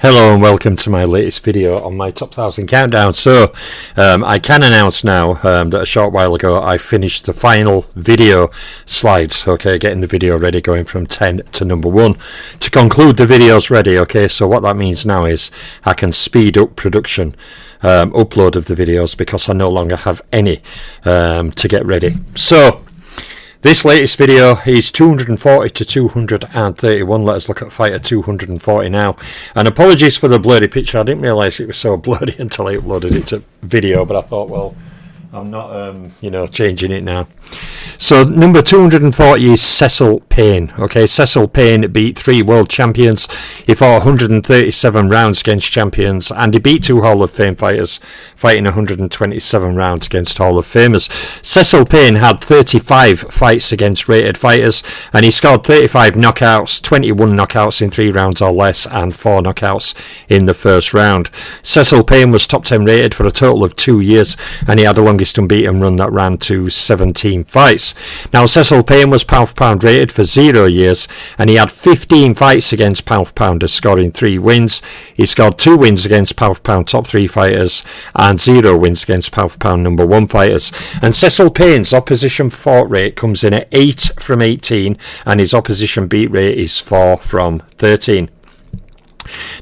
Hello and welcome to my latest video on my top 1000 countdown. So I can announce now that a short while ago I finished the final video slides, okay, getting the video ready, going from 10 to number 1 to conclude the videos ready. Okay, so what that means now is I can speed up production upload of the videos because I no longer have any to get ready. So this latest video is 240 to 231. Let us look at fighter 240 now. And apologies for the blurry picture. I didn't realise it was so blurry until I uploaded it to video. But I thought, well, I'm not, changing it now. So number 240 is Cecil Payne. Okay, Cecil Payne beat 3 world champions. He fought 137 rounds against champions, and he beat 2 Hall of Fame fighters, fighting 127 rounds against Hall of Famers. Cecil Payne had 35 fights against rated fighters, and he scored 35 knockouts, 21 knockouts in 3 rounds or less, and 4 knockouts in the first round. Cecil Payne was top 10 rated for a total of 2 years, and he had the longest unbeaten run that ran to 17 fights. Now, Cecil Payne was pound for pound rated for 0 years, and he had 15 fights against pound for pounders, scoring 3 wins. He scored 2 wins against pound for pound top 3 fighters and 0 wins against pound for pound number 1 fighters. And Cecil Payne's opposition fought rate comes in at 8 from 18, and his opposition beat rate is 4 from 13.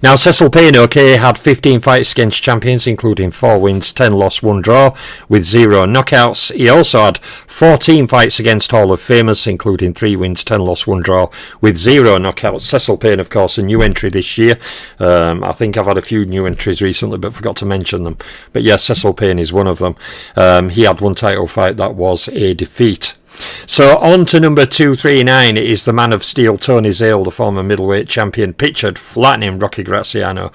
Now, Cecil Payne, had 15 fights against champions, including 4 wins, 10 loss, 1 draw, with 0 knockouts. He also had 14 fights against Hall of Famers, including 3 wins, 10 loss, 1 draw, with 0 knockouts. Cecil Payne, of course, a new entry this year. I think I've had a few new entries recently, but forgot to mention them. But yes, Cecil Payne is one of them. He had 1 title fight that was a defeat. So on to number 239 is the man of steel, Tony Zale, the former middleweight champion, pictured flattening Rocky Graziano.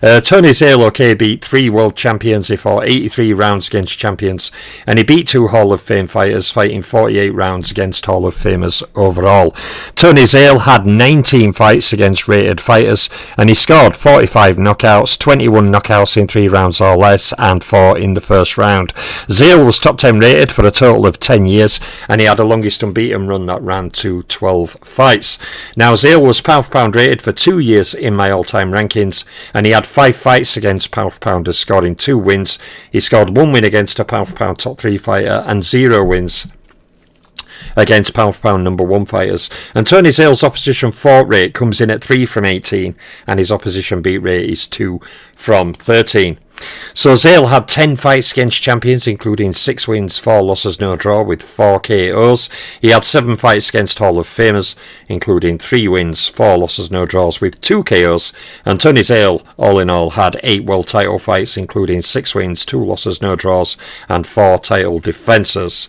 Tony Zale, beat 3 world champions. He fought 83 rounds against champions, and he beat 2 Hall of Fame fighters, fighting 48 rounds against Hall of Famers overall. Tony Zale had 19 fights against rated fighters, and he scored 45 knockouts, 21 knockouts in 3 rounds or less, and 4 in the first round. Zale was top 10 rated for a total of 10 years, and he had the longest unbeaten run that ran to 12 fights. Now, Zale was pound for pound rated for 2 years in my all-time rankings, and he had 5 fights against pound for pounders, scoring 2 wins. He scored 1 win against a pound for pound top 3 fighter and 0 wins against pound for pound number 1 fighters. And Tony Zale's opposition fought rate comes in at 3 from 18, and his opposition beat rate is 2 from 13. So Zale had 10 fights against champions, including 6 wins, 4 losses, no draw, with 4 KOs. He had 7 fights against Hall of Famers, including 3 wins, 4 losses, no draws, with 2 KOs. And Tony Zale, all in all, had 8 world title fights, including 6 wins, 2 losses, no draws, and 4 title defences.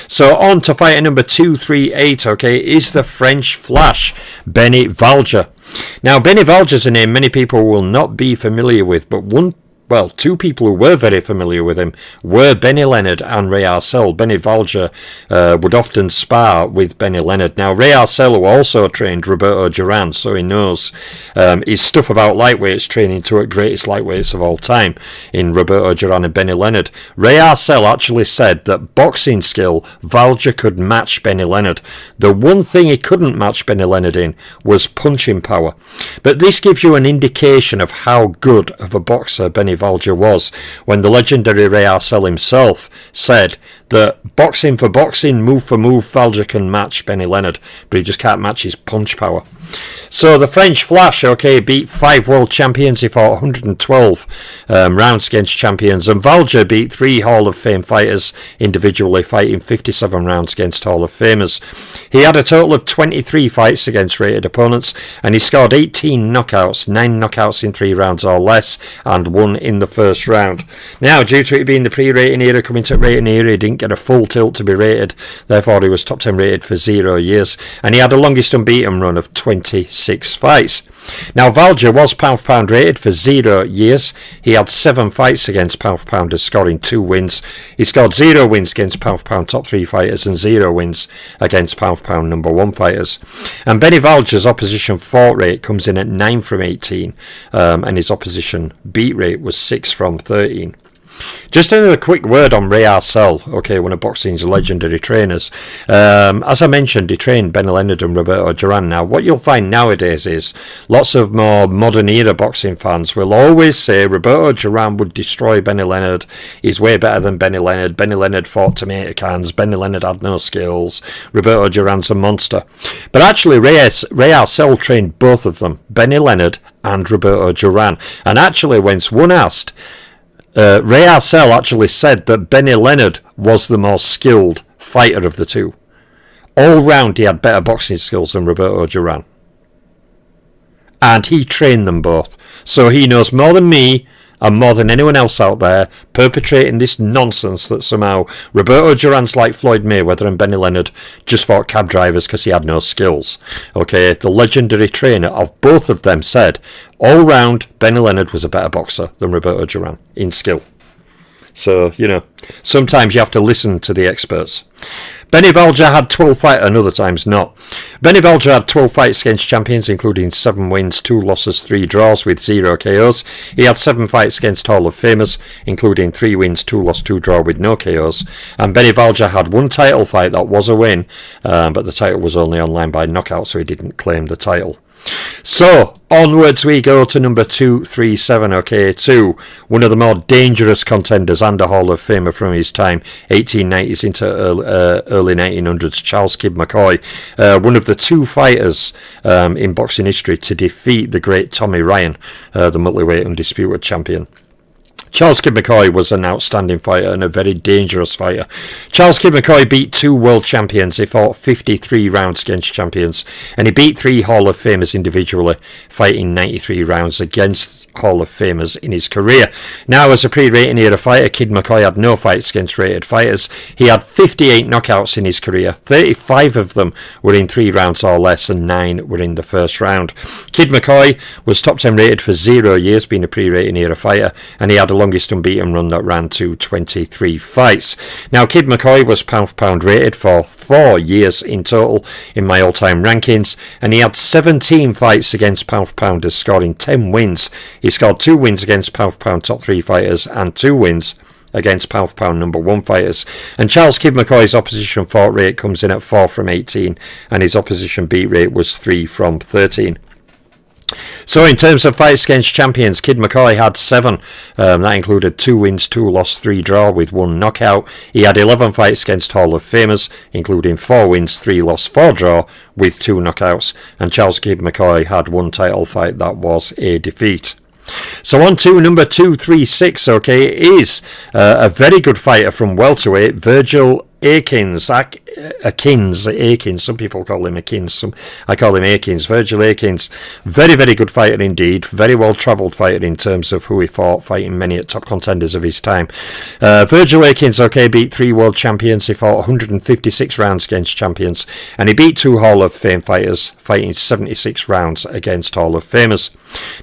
So on to fighter number 238, is the French Flash, Benny Valger. Now, Benny Valger's a name many people will not be familiar with, but 2 people who were very familiar with him were Benny Leonard and Ray Arcel. Benny Valger would often spar with Benny Leonard. Now, Ray Arcel, who also trained Roberto Duran, so he knows his stuff about lightweights, training 2 greatest lightweights of all time in Roberto Duran and Benny Leonard. Ray Arcel actually said that boxing skill, Valger could match Benny Leonard. The one thing he couldn't match Benny Leonard in was punching power. But this gives you an indication of how good of a boxer Benny Valger was, when the legendary Ray Arcel himself said that boxing for boxing, move for move, Valger can match Benny Leonard, but he just can't match his punch power. So the French Flash, beat 5 world champions. He fought 112 rounds against champions, and Valger beat 3 Hall of Fame fighters individually, fighting 57 rounds against Hall of Famers. He had a total of 23 fights against rated opponents, and he scored 18 knockouts, 9 knockouts in 3 rounds or less, and 1 in the first round. Now, due to it being the pre-rating era, coming to rating era, he didn't get a full tilt to be rated, therefore he was top 10 rated for 0 years, and he had the longest unbeaten run of 26 fights. Now, Valger was pound for pound rated for 0 years. He had 7 fights against pound for pounders, scoring 2 wins. He scored 0 wins against pound for pound top 3 fighters and 0 wins against pound for pound number 1 fighters. And Benny Valger's opposition fought rate comes in at 9 from 18, and his opposition beat rate was 6 from 13. Just another quick word on Ray Arcel, okay, one of boxing's legendary trainers. As I mentioned, he trained Benny Leonard and Roberto Duran. Now, what you'll find nowadays is lots of more modern era boxing fans will always say Roberto Duran would destroy Benny Leonard. He's way better than Benny Leonard. Benny Leonard fought tomato cans. Benny Leonard had no skills. Roberto Duran's a monster. But actually, Ray Arcel trained both of them, Benny Leonard and Roberto Duran. And actually, when one asked, Ray Arcel actually said that Benny Leonard was the more skilled fighter of the two. All round, he had better boxing skills than Roberto Duran. And he trained them both. So he knows more than me and more than anyone else out there perpetrating this nonsense that somehow Roberto Duran's like Floyd Mayweather and Benny Leonard just fought cab drivers because he had no skills. Okay, the legendary trainer of both of them said, all round, Benny Leonard was a better boxer than Roberto Duran in skill. So, sometimes you have to listen to the experts. Benny Valja had 12 fights, and other times not. Benny Valja had 12 fights against champions, including 7 wins, 2 losses, 3 draws with 0 KOs. He had 7 fights against Hall of Famers, including 3 wins, 2 losses, 2 draws with no KOs. And Benny Valja had 1 title fight that was a win, but the title was only online by knockout, so he didn't claim the title. So, onwards we go to number 237, okay, 2. One of the more dangerous contenders and a Hall of Famer from his time, 1890s into early 1900s, Charles Kid McCoy. One of the 2 fighters in boxing history to defeat the great Tommy Ryan, the middleweight undisputed champion. Charles Kid McCoy was an outstanding fighter and a very dangerous fighter. Charles Kid McCoy beat 2 world champions. He fought 53 rounds against champions. And he beat 3 Hall of Famers individually, fighting 93 rounds against Hall of Famers in his career. Now, as a pre-rating era fighter, Kid McCoy had no fights against rated fighters. He had 58 knockouts in his career. 35 of them were in 3 rounds or less, and 9 were in the first round. Kid McCoy was top 10 rated for 0 years, being a pre-rating era fighter, and he had a longest unbeaten run that ran to 23 fights. Now, Kid McCoy was pound for pound rated for 4 years in total in my all-time rankings, and he had 17 fights against pound for pounders, scoring 10 wins. He scored 2 wins against pound for pound top 3 fighters and 2 wins against pound for pound number 1 fighters. And Charles Kid McCoy's opposition fought rate comes in at 4 from 18, and his opposition beat rate was 3 from 13. So in terms of fights against champions, Kid McCoy had 7. That included 2 wins, 2 loss, 3 draw with 1 knockout. He had 11 fights against Hall of Famers, including 4 wins, 3 loss, 4 draw with 2 knockouts. And Charles Kid McCoy had 1 title fight that was a defeat. So on to number 236, okay, is a very good fighter from welterweight, Virgil Akins. Akins, some people call him Akins, I call him Akins. Virgil Akins, very, very good fighter indeed, very well travelled fighter in terms of who he fought, fighting many at top contenders of his time. Virgil Akins, okay, beat 3 world champions. He fought 156 rounds against champions, and he beat 2 Hall of Fame fighters, fighting 76 rounds against Hall of Famers.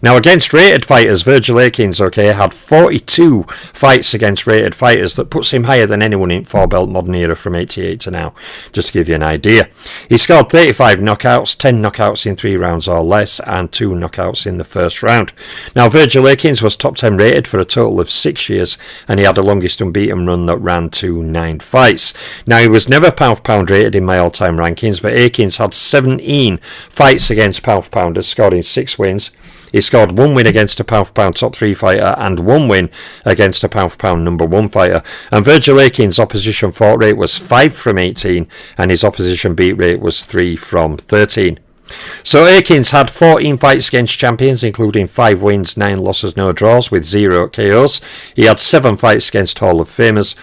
Now, against rated fighters, Virgil Akins, okay, had 42 fights against rated fighters. That puts him higher than anyone in 4-belt modern era from 88 to now, just to give you an idea. He scored 35 knockouts, 10 knockouts in 3 rounds or less, and 2 knockouts in the first round. Now, Virgil Akins was top 10 rated for a total of 6 years, and he had the longest unbeaten run that ran to 9 fights. Now, he was never pound for pound rated in my all-time rankings, but Akins had 17 fights against pound for pounders, scoring 6 wins. He scored 1 win against a pound for pound top 3 fighter and 1 win against a pound for pound number 1 fighter. And Virgil Akins' opposition fought rate was 5 from 18, and his opposition beat rate was 3 from 13. So Akins had 14 fights against champions, including 5 wins, 9 losses, no draws with 0 KOs. He had 7 fights against Hall of Famers,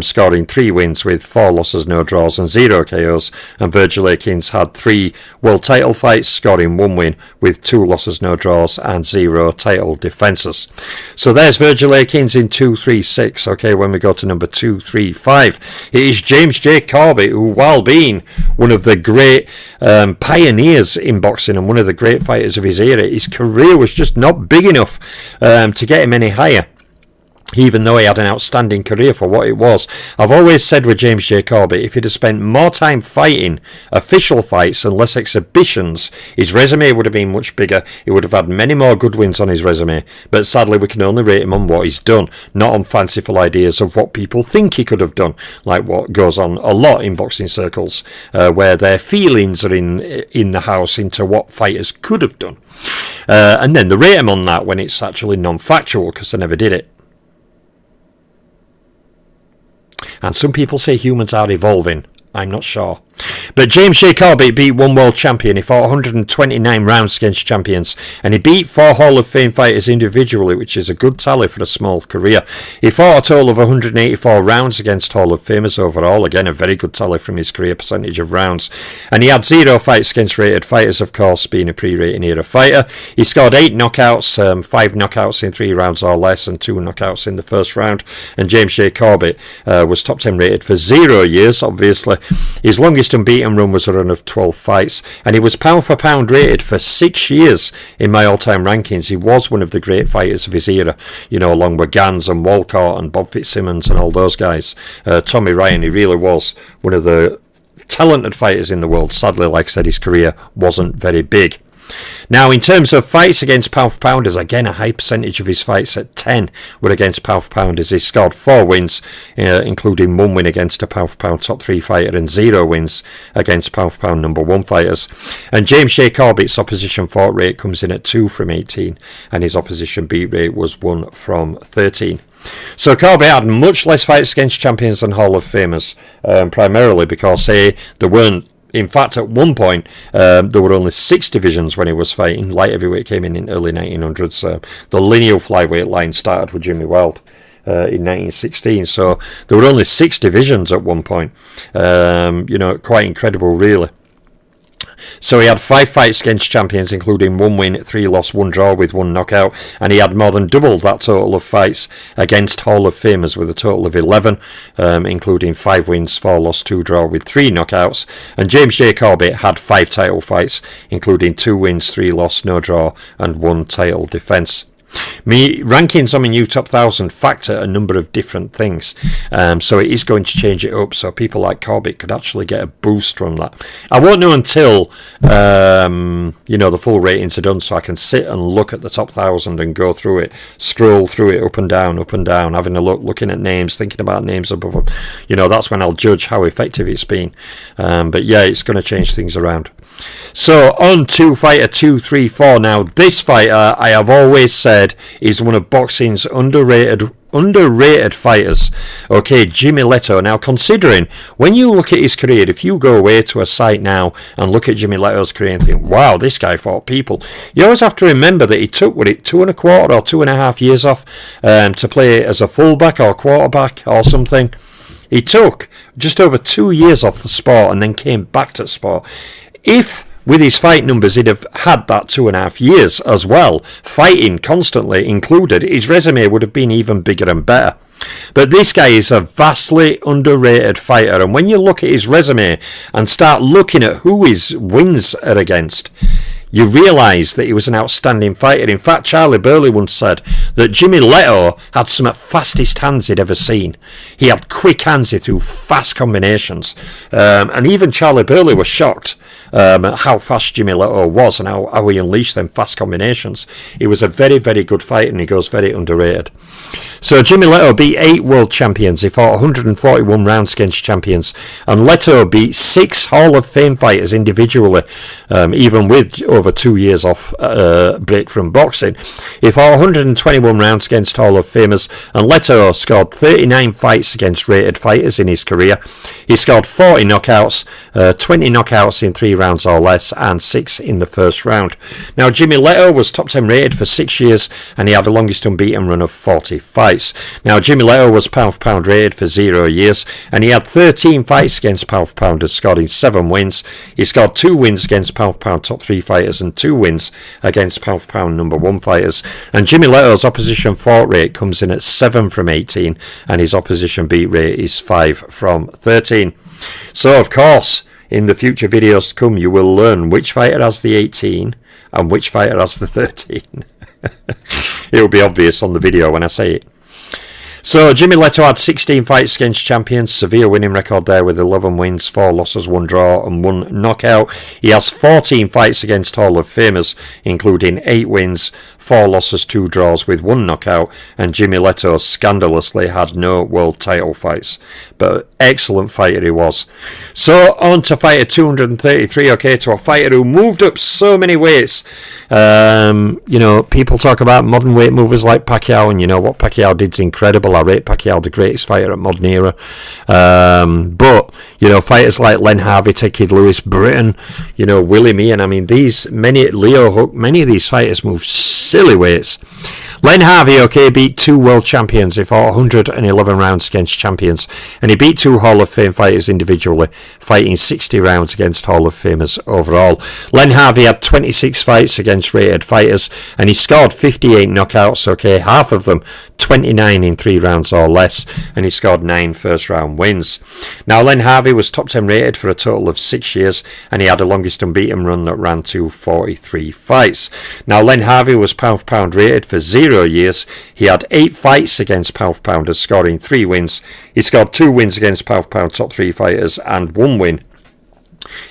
scoring 3 wins with 4 losses, no draws and 0 KOs. And Virgil Akins had 3 world title fights, scoring 1 win with 2 losses, no draws and 0 title defences. So there's Virgil Akins in 236. Okay, when we go to number 235, it is James J. Corbett, who, while being one of the great pioneers in boxing and one of the great fighters of his era, his career was just not big enough to get him any higher. even though he had an outstanding career for what it was. I've always said with James J. Corbett, if he'd have spent more time fighting official fights and less exhibitions, his resume would have been much bigger. He would have had many more good wins on his resume. But sadly, we can only rate him on what he's done, not on fanciful ideas of what people think he could have done, like what goes on a lot in boxing circles, where their feelings are in the house into what fighters could have done. And then they rate him on that when it's actually non-factual, because they never did it. And some people say humans are evolving. I'm not sure. But James J. Corbett beat one world champion. He fought 129 rounds against champions. And he beat 4 Hall of Fame fighters individually, which is a good tally for a small career. He fought a total of 184 rounds against Hall of Famers overall. Again, a very good tally from his career percentage of rounds. And he had 0 fights against rated fighters, of course, being a pre-rating era fighter. He scored 8 knockouts, 5 knockouts in 3 rounds or less, and 2 knockouts in the first round. And James J. Corbett was top 10 rated for 0 years, obviously. His longest unbeaten run was a run of 12 fights, and he was pound for pound rated for 6 years in my all-time rankings. He was one of the great fighters of his era, you know, along with Gans and Walcott and Bob Fitzsimmons and all those guys. Tommy Ryan, he really was one of the talented fighters in the world. Sadly, like I said, his career wasn't very big. Now, in terms of fights against pound for pounders, again, a high percentage of his fights at 10 were against pound for pounders. He scored 4 wins, including 1 win against a pound for pound top 3 fighter and 0 wins against pound for pound number 1 fighters. And James J. Corbett's opposition fought rate comes in at 2 from 18, and his opposition beat rate was 1 from 13. So Corbett had much less fights against champions than Hall of Famers, primarily because there weren't. In fact, at one point, there were only 6 divisions when he was fighting. Light heavyweight came in early 1900s. The lineal flyweight line started with Jimmy Weld in 1916. So there were only 6 divisions at one point. Quite incredible, really. So he had 5 fights against champions, including 1 win, 3 loss, 1 draw with 1 knockout, and he had more than double that total of fights against Hall of Famers with a total of 11, including 5 wins, 4 loss, 2 draw with 3 knockouts. And James J. Corbett had 5 title fights, including 2 wins, 3 loss, no draw, and 1 title defence. Me rankings on my new top 1000 factor a number of different things, so it is going to change it up so people like Corbett could actually get a boost from that. I won't know until the full ratings are done, so I can sit and look at the top 1000 and go through it, scroll through it up and down, having a look, looking at names, thinking about names above them. That's when I'll judge how effective it's been. But yeah, it's going to change things around. So on to fighter 234 now. This fighter, I have always said, is one of boxing's underrated fighters. Okay, Jimmy Leto. Now, considering when you look at his career, if you go away to a site now and look at Jimmy Leto's career and think, wow, this guy fought people, you always have to remember that he took 2.25 or 2.5 years off to play as a fullback or quarterback or something. He took just over 2 years off the sport and then came back to the sport. If with his fight numbers he'd have had that 2.5 years as well, fighting constantly included, his resume would have been even bigger and better. But this guy is a vastly underrated fighter, and when you look at his resume and start looking at who his wins are against, you realise that he was an outstanding fighter. In fact, Charlie Burley once said that Jimmy Leto had some of the fastest hands he'd ever seen. He had quick hands, he threw fast combinations. And even Charlie Burley was shocked at how fast Jimmy Leto was and how he unleashed them fast combinations. He was a very, very good fighter, and he goes very underrated. So Jimmy Leto beat 8 world champions. He fought 141 rounds against champions. And Leto beat 6 Hall of Fame fighters individually, even with over 2 years off break from boxing. He fought 121 rounds against Hall of Famers. And Leto scored 39 fights against rated fighters in his career. He scored 40 knockouts, 20 knockouts in 3 rounds or less, and 6 in the first round. Now, Jimmy Leto was top 10 rated for 6 years, and he had the longest unbeaten run of 40 fights. Now, Jimmy Leto was pound for pound rated for 0 years, and he had 13 fights against pound for pounders, scoring 7 wins. He scored 2 wins against pound for pound top 3 fighters and 2 wins against pound for pound number 1 fighters. And Jimmy Leto's opposition fought rate comes in at 7 from 18, and his opposition beat rate is 5 from 13. So, of course, in the future videos to come, you will learn which fighter has the 18 and which fighter has the 13. It will be obvious on the video when I say it. So Jimmy Leto had 16 fights against champions, severe winning record there with 11 wins, 4 losses, 1 draw and 1 knockout. He has 14 fights against Hall of Famers, including 8 wins, 4 losses, 2 draws with 1 knockout, and Jimmy Leto scandalously had no world title fights. But excellent fighter he was. So on to fighter 233, okay, to a fighter who moved up so many weights. You know, people talk about modern weight movers like Pacquiao, and you know what Pacquiao did's incredible. I rate Pacquiao the greatest fighter at modern era. But, you know, fighters like Len Harvey, Ted Kid Lewis, Britain, you know, Willie Meehan, I mean, Leo Hook, many of these fighters move silly weights. Len Harvey, okay, beat 2 world champions. He fought 111 rounds against champions, and he beat 2 Hall of Fame fighters individually, fighting 60 rounds against Hall of Famers overall. Len Harvey had 26 fights against rated fighters, and he scored 58 knockouts, okay, half of them 29 in 3 rounds or less, and he scored 9 first round wins. Now, Len Harvey was top 10 rated for a total of 6 years, and he had the longest unbeaten run that ran to 43 fights. Now, Len Harvey was pound for pound rated for 0 years. He had 8 fights against pound for pounders, scoring 3 wins. He scored 2 wins against pound for pound top 3 fighters and 1 win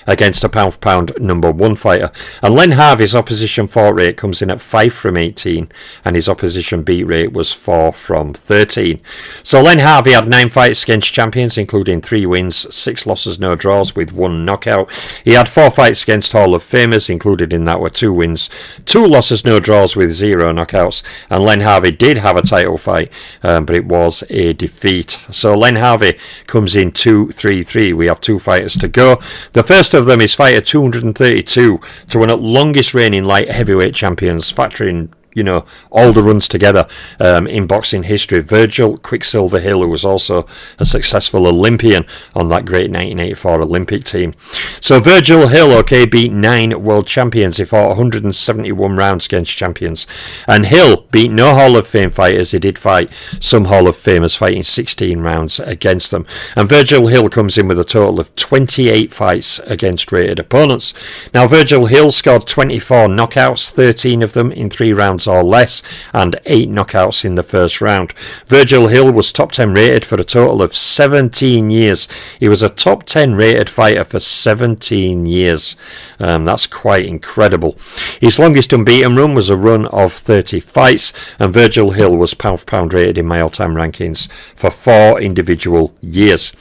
against a pound for pound number 1 fighter. And Len Harvey's opposition fought rate comes in at 5 from 18, and his opposition beat rate was 4 from 13. So Len Harvey had 9 fights against champions, including 3 wins, 6 losses, no draws with 1 knockout. He had 4 fights against Hall of Famers, included in that were 2 wins, 2 losses, no draws with 0 knockouts. And Len Harvey did have a title fight, but it was a defeat. So Len Harvey comes in 2-3-3. We have 2 fighters to go. The first of them is fighter 232, to one of the longest reigning light heavyweight champions, factoring, you know, all the runs together in boxing history. Virgil Quicksilver Hill, who was also a successful Olympian on that great 1984 Olympic team. So Virgil Hill, okay, beat 9 world champions. He fought 171 rounds against champions. And Hill beat no Hall of Fame fighters. He did fight some Hall of Famers, fighting 16 rounds against them. And Virgil Hill comes in with a total of 28 fights against rated opponents. Now, Virgil Hill scored 24 knockouts, 13 of them in 3 rounds or less, and 8 knockouts in the first round. Virgil Hill was top 10 rated for a total of 17 years. He was a top 10 rated fighter for 17 years. That's quite incredible. His longest unbeaten run was a run of 30 fights, and Virgil Hill was pound for pound rated in my all-time rankings for 4 individual years.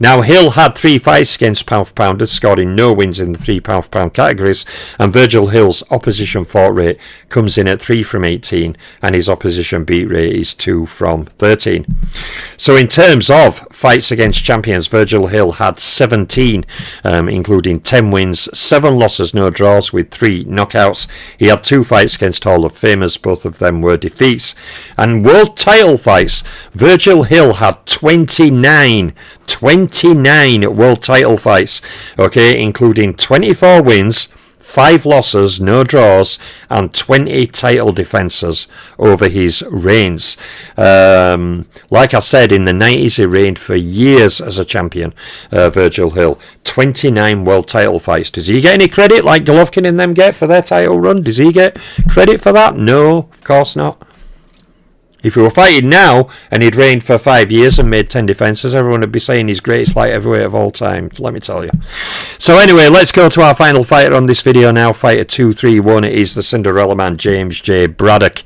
Now, Hill had 3 fights against pound for pounders, scoring no wins in the 3 pound for pound categories, and Virgil Hill's opposition fought rate comes in at 3 from 18, and his opposition beat rate is 2 from 13. So in terms of fights against champions, Virgil Hill had 17, including 10 wins, 7 losses, no draws with 3 knockouts. He had 2 fights against Hall of Famers, both of them were defeats. And world title fights, Virgil Hill had 29 world title fights, okay, including 24 wins, 5 losses, no draws, and 20 title defences over his reigns. Like I said, in the 90s he reigned for years as a champion, Virgil Hill. 29 world title fights. Does he get any credit like Golovkin and them get for their title run? Does he get credit for that? No, of course not. If he were fighting now and he'd reigned for 5 years and made 10 defences, everyone would be saying he's greatest light heavyweight of all time, let me tell you. So anyway, let's go to our final fighter on this video now. Fighter 231 is the Cinderella Man, James J. Braddock.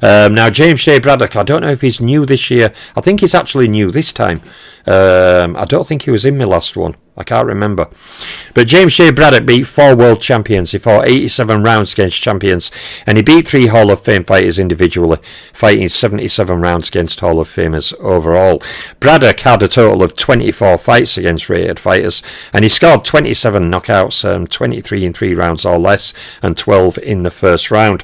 Now, James J. Braddock, I don't know if he's new this year. I think he's actually new this time. I don't think he was in my last one. I can't remember. But James J. Braddock beat 4 world champions. He fought 87 rounds against champions, and he beat 3 Hall of Fame fighters individually, fighting 77 rounds against Hall of Famers overall. Braddock had a total of 24 fights against rated fighters, and he scored 27 knockouts, 23 in 3 rounds or less, and 12 in the first round.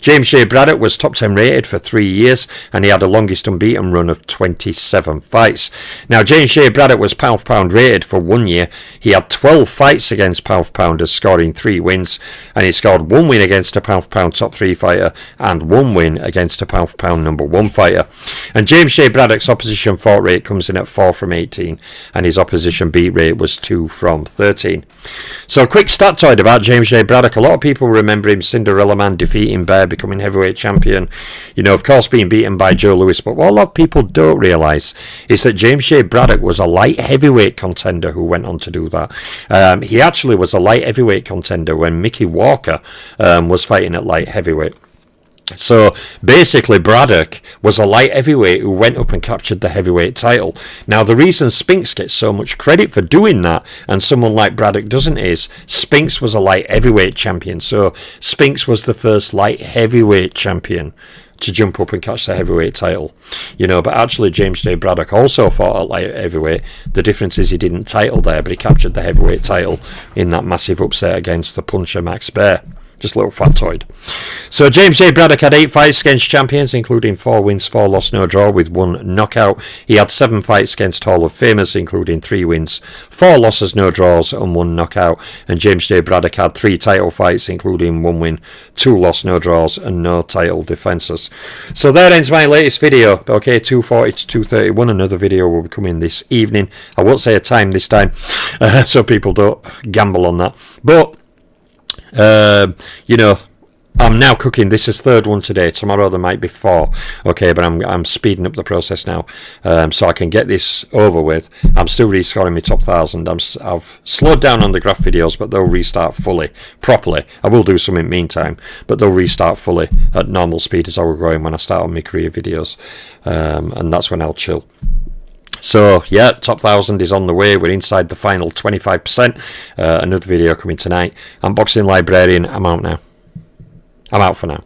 James J. Braddock was top 10 rated for 3 years, and he had the longest unbeaten run of 27 fights. Now, James J. Braddock was pound for pound rated for 1 year. He had 12 fights against pound for pounders, scoring 3 wins, and he scored 1 win against a pound for pound top 3 fighter and 1 win against a pound for pound number 1 fighter. And James J. Braddock's opposition fought rate comes in at 4 from 18, and his opposition beat rate was 2 from 13. So a quick statoid about James J. Braddock. A lot of people remember him Cinderella Man defeating Bear becoming heavyweight champion. You know, of course, being beaten by Joe Louis. But what a lot of people don't realise is that James J. Braddock was a light heavyweight contender who went on to do that. He actually was a light heavyweight contender when Mickey Walker was fighting at light heavyweight. So basically Braddock was a light heavyweight who went up and captured the heavyweight title. Now the reason Spinks gets so much credit for doing that and someone like Braddock doesn't is Spinks was a light heavyweight champion. So Spinks was the first light heavyweight champion to jump up and catch the heavyweight title. You know, but actually James J. Braddock also fought at light heavyweight. The difference is he didn't title there, but he captured the heavyweight title in that massive upset against the puncher Max Baer. Just a little factoid. So James J. Braddock had 8 fights against champions, including 4 wins, 4 loss, no draw, with 1 knockout. He had 7 fights against Hall of Famers, including 3 wins, 4 losses, no draws, and 1 knockout. And James J. Braddock had 3 title fights, including 1 win, 2 loss, no draws, and no title defences. So that ends my latest video. Okay, 2:40 to 2:31. Another video will be coming this evening. I won't say a time this time, so people don't gamble on that. But you know, I'm now cooking. This is 3rd one today. Tomorrow there might be 4. Okay, but I'm speeding up the process now, so I can get this over with. I'm still rescoring my top 1,000. I've slowed down on the graph videos, but they'll restart fully, properly. I will do some in the meantime, but they'll restart fully at normal speed as I was going when I start on my career videos, and that's when I'll chill. So yeah, top 1,000 is on the way. We're inside the final 25%. Another video coming tonight. I'm Boxing Librarian. I'm out now. I'm out for now.